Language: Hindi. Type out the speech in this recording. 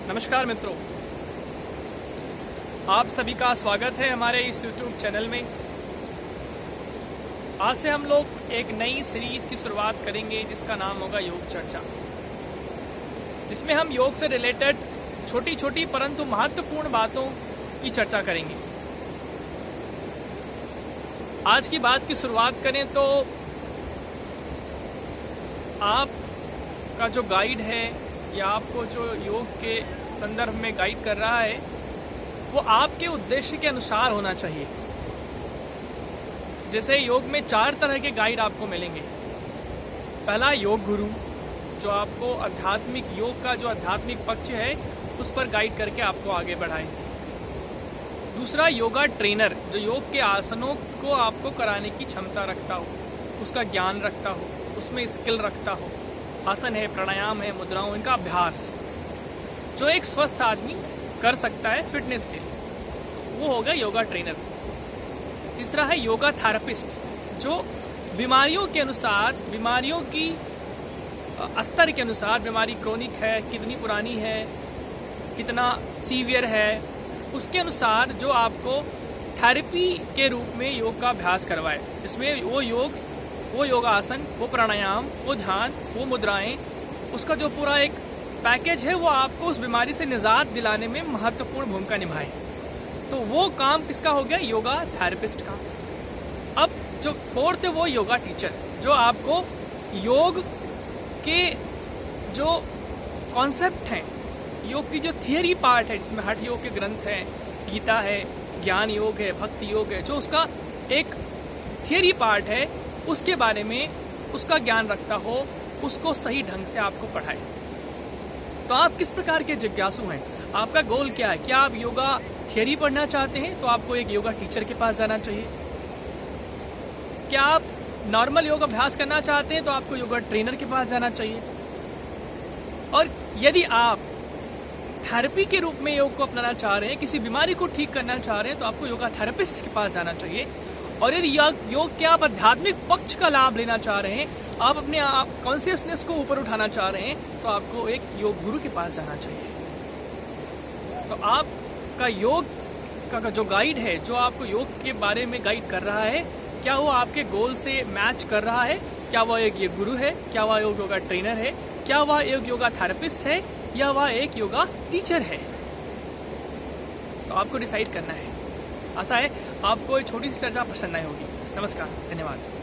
नमस्कार मित्रों, आप सभी का स्वागत है हमारे इस YouTube चैनल में। आज से हम लोग एक नई सीरीज की शुरुआत करेंगे जिसका नाम होगा योग चर्चा। इसमें हम योग से रिलेटेड छोटी छोटी परंतु महत्वपूर्ण बातों की चर्चा करेंगे। आज की बात की शुरुआत करें तो आपका जो गाइड है या आपको जो योग के संदर्भ में गाइड कर रहा है वो आपके उद्देश्य के अनुसार होना चाहिए। जैसे योग में 4 तरह के गाइड आपको मिलेंगे। पहला योग गुरु, जो आपको आध्यात्मिक योग का जो आध्यात्मिक पक्ष है उस पर गाइड करके आपको आगे बढ़ाए। दूसरा योगा ट्रेनर, जो योग के आसनों को आपको कराने की क्षमता रखता हो, उसका ज्ञान रखता हो, उसमें स्किल रखता हो। आसन है, प्राणायाम है, मुद्राओं, इनका अभ्यास जो एक स्वस्थ आदमी कर सकता है फिटनेस के लिए, वो होगा योगा ट्रेनर। तीसरा है योगा थेरेपिस्ट, जो बीमारियों के अनुसार, बीमारियों की स्तर के अनुसार, बीमारी क्रोनिक है, कितनी पुरानी है, कितना सीवियर है, उसके अनुसार जो आपको थेरेपी के रूप में योग का अभ्यास करवाए। इसमें वो योगासन, वो प्राणायाम, वो ध्यान, वो मुद्राएं, उसका जो पूरा एक पैकेज है वो आपको उस बीमारी से निजात दिलाने में महत्वपूर्ण भूमिका निभाए। तो वो काम किसका हो गया? योगा थेरेपिस्ट का। अब जो फोर्थ है वो योगा टीचर, जो आपको योग के जो कॉन्सेप्ट हैं, योग की जो थियरी पार्ट है, जिसमें हठ योग के ग्रंथ हैं, गीता है, ज्ञान योग है, भक्ति योग है, जो उसका एक थियरी पार्ट है उसके बारे में उसका ज्ञान रखता हो, उसको सही ढंग से आपको पढ़ाए। तो आप किस प्रकार के जिज्ञासु हैं? आपका गोल क्या है? क्या आप योगा थियरी पढ़ना चाहते हैं तो आपको एक योगा टीचर के पास जाना चाहिए। क्या आप नॉर्मल योग अभ्यास करना चाहते हैं तो आपको योगा ट्रेनर के पास जाना चाहिए। और यदि आप थेरेपी के रूप में योग को अपनाना चाह रहे हैं, किसी बीमारी को ठीक करना चाह रहे हैं, तो आपको योगा थेरेपिस्ट के पास जाना चाहिए। और यदि योग के आप आध्यात्मिक पक्ष का लाभ लेना चाह रहे हैं, आप अपने आप कॉन्शियसनेस को ऊपर उठाना चाह रहे हैं, तो आपको एक योग गुरु के पास जाना चाहिए। तो आपका योग का जो गाइड है, जो आपको योग के बारे में गाइड कर रहा है, क्या वो आपके गोल से मैच कर रहा है? क्या वह एक गुरु है? क्या वह एक योगा ट्रेनर है? क्या वह एक योगा थेरेपिस्ट है या वह एक योगा टीचर है? तो आपको डिसाइड करना है। आशा है आपको ये छोटी सी चर्चा पसंद आई होगी। नमस्कार, धन्यवाद।